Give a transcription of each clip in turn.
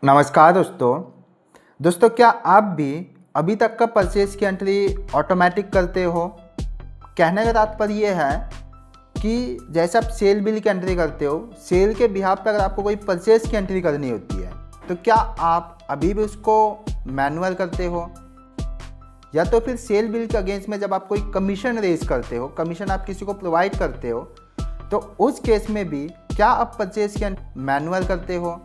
नमस्कार दोस्तों क्या आप भी अभी तक का परचेज की एंट्री ऑटोमेटिक करते हो। कहने का तात्पर्य ये है कि जैसे आप सेल बिल की एंट्री करते हो, सेल के बिहाफ पर अगर आपको कोई परचेज की एंट्री करनी होती है तो क्या आप अभी भी उसको मैनुअल करते हो, या तो फिर सेल बिल के अगेंस्ट में जब आप कोई कमीशन रेज करते हो, कमीशन आप किसी को प्रोवाइड करते हो, तो उस केस में भी क्या आप परचेज की मैनुअल करते हो।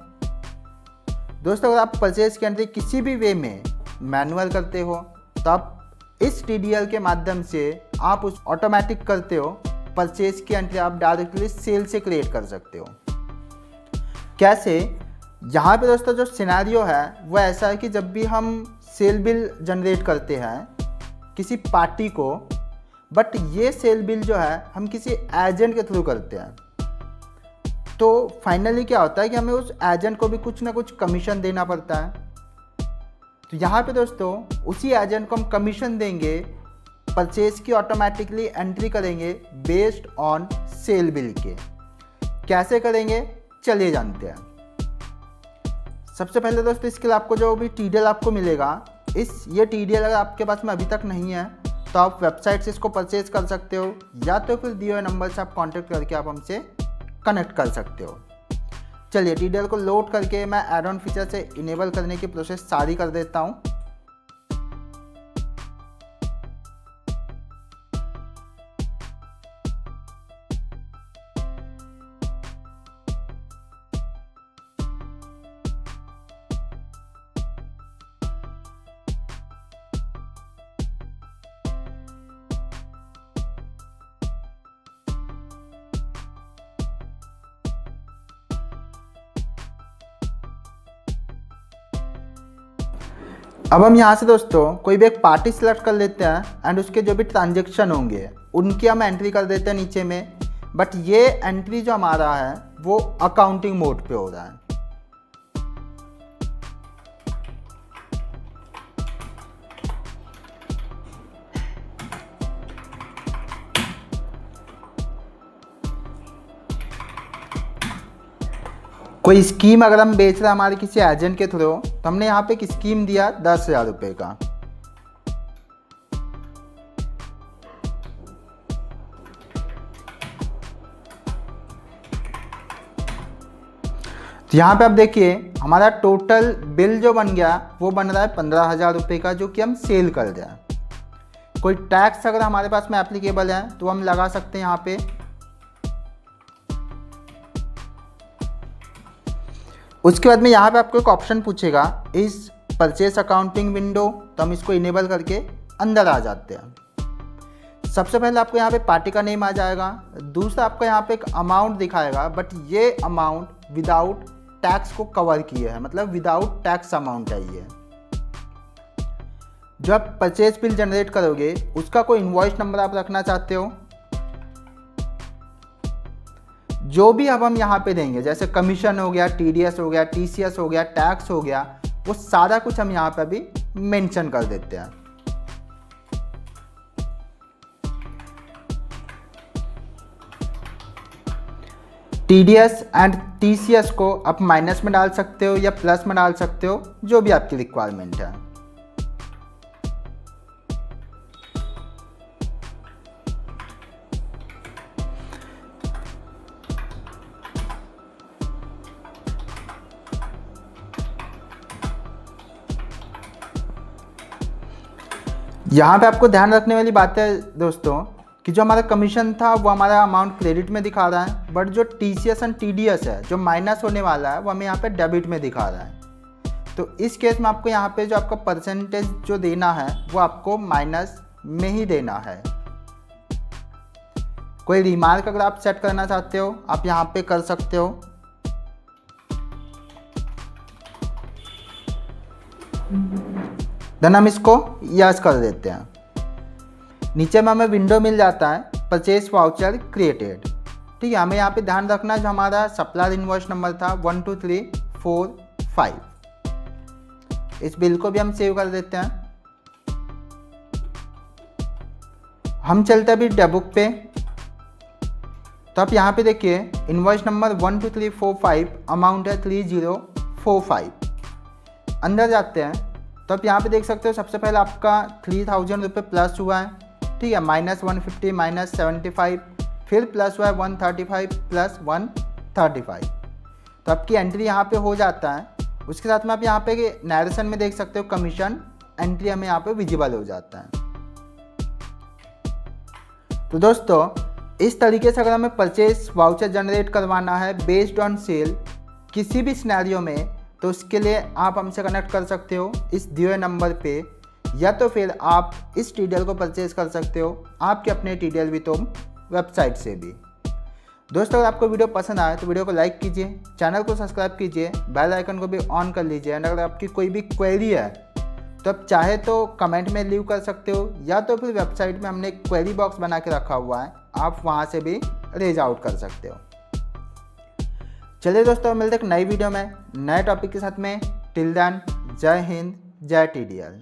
दोस्तों अगर आप परचेज की एंट्री किसी भी वे में मैनुअल करते हो तो आप इस टीडीएल के माध्यम से आप उस ऑटोमेटिक करते हो, परचेज की एंट्री आप डायरेक्टली सेल से क्रिएट कर सकते हो। कैसे? यहाँ पे दोस्तों जो सिनेरियो है वो ऐसा है कि जब भी हम सेल बिल जनरेट करते हैं किसी पार्टी को, बट ये सेल बिल जो है हम किसी एजेंट के थ्रू करते हैं, तो फाइनली क्या होता है कि हमें उस एजेंट को भी कुछ ना कुछ कमीशन देना पड़ता है। तो यहाँ पे दोस्तों उसी एजेंट को हम कमीशन देंगे, परचेज की ऑटोमेटिकली एंट्री करेंगे बेस्ड ऑन सेल बिल के। कैसे करेंगे चलिए जानते हैं। सबसे पहले दोस्तों इसके लिए आपको जो भी टीडीएल आपको मिलेगा, ये टीडीएल अगर आपके पास में अभी तक नहीं है तो आप वेबसाइट से इसको परचेज कर सकते हो, या तो फिर दिए हुए नंबर से आप कॉन्टेक्ट करके आप हमसे कनेक्ट कर सकते हो। चलिए टीडीएल को लोड करके मैं ऐड ऑन फीचर से इनेबल करने की प्रोसेस सारी कर देता हूँ। अब हम यहाँ से दोस्तों कोई भी एक पार्टी सिलेक्ट कर लेते हैं एंड उसके जो भी ट्रांजेक्शन होंगे उनकी हम एंट्री कर देते हैं नीचे में। बट ये एंट्री जो हमारा है वो अकाउंटिंग मोड पे हो रहा है। कोई स्कीम अगर हम बेच रहे हैं हमारे किसी एजेंट के थ्रू, तो हमने यहाँ पे एक स्कीम दिया 10,000 रुपये का। तो यहाँ पे आप देखिए हमारा टोटल बिल जो बन गया वो बन रहा है 15,000 रुपये का, जो कि हम सेल कर रहे हैं। कोई टैक्स अगर हमारे पास में एप्लीकेबल है तो हम लगा सकते हैं यहाँ पे। उसके बाद में यहाँ पे आपको एक ऑप्शन पूछेगा इस परचेस अकाउंटिंग विंडो, तो हम इसको इनेबल करके अंदर आ जाते हैं। सबसे पहले आपको यहाँ पे पार्टी का नेम आ जाएगा। दूसरा आपको यहाँ पे एक अमाउंट दिखाएगा, बट ये अमाउंट विदाउट टैक्स को कवर किए है, मतलब विदाउट टैक्स अमाउंट है ये। जो आप परचेज बिल जनरेट करोगे उसका कोई इनवॉइस नंबर आप रखना चाहते हो, जो भी अब हम यहाँ पे देंगे, जैसे कमीशन हो गया, टीडीएस हो गया, टीसीएस हो गया, टैक्स हो गया, वो सारा कुछ हम यहाँ पे अभी मेंशन कर देते हैं। टीडीएस एंड टीसीएस को आप माइनस में डाल सकते हो या प्लस में डाल सकते हो, जो भी आपकी रिक्वायरमेंट है। यहाँ पे आपको ध्यान रखने वाली बात है दोस्तों कि जो हमारा कमीशन था वो हमारा अमाउंट क्रेडिट में दिखा रहा है, बट जो टीसीएस एंड टीडीएस है जो माइनस होने वाला है वो हमें यहाँ पे डेबिट में दिखा रहा है। तो इस केस में आपको यहाँ पे जो आपका परसेंटेज जो देना है वो आपको माइनस में ही देना है। कोई रिमार्क अगर आप सेट करना चाहते हो आप यहाँ पे कर सकते हो। देन हम इसको यस कर देते हैं। नीचे में हमें विंडो मिल जाता है परचेज वाउचर क्रिएटेड। ठीक है, हमें यहाँ पे ध्यान रखना जो हमारा सप्लायर इनवॉइस नंबर था 12345, इस बिल को भी हम सेव कर देते हैं। हम चलते अभी डेबुक पे, तो आप यहाँ पे देखिए इनवॉइस नंबर 12345, अमाउंट है 3045। अंदर जाते हैं तो आप यहाँ पे देख सकते हो सबसे पहले आपका 3000 रुपये प्लस हुआ है, ठीक है, -150 -75, फिर प्लस हुआ है 135 प्लस 135, तो आपकी एंट्री यहाँ पे हो जाता है। उसके साथ में आप यहाँ पे नैरेशन में देख सकते हो कमीशन एंट्री हमें यहाँ पे विजिबल हो जाता है। तो दोस्तों इस तरीके से अगर हमें परचेज वाउचर जनरेट करवाना है बेस्ड ऑन सेल किसी भी सिनेरियो में, तो उसके लिए आप हमसे कनेक्ट कर सकते हो इस दिए हुए नंबर पे, या तो फिर आप इस टीडीएल को परचेज कर सकते हो आपके अपने टीडीएल विथोम वेबसाइट से भी। दोस्तों अगर आपको वीडियो पसंद आए तो वीडियो को लाइक कीजिए, चैनल को सब्सक्राइब कीजिए, बेल आइकन को भी ऑन कर लीजिए। एंड अगर आपकी कोई भी क्वेरी है तो आप चाहे तो कमेंट में लीव कर सकते हो, या तो फिर वेबसाइट में हमने एक क्वेरी बॉक्स बना के रखा हुआ है, आप वहाँ से भी रेज आउट कर सकते हो। चलिए दोस्तों मिलते हैं एक नई वीडियो में नए टॉपिक के साथ में। टिल देन जय हिंद, जय टीडीएल।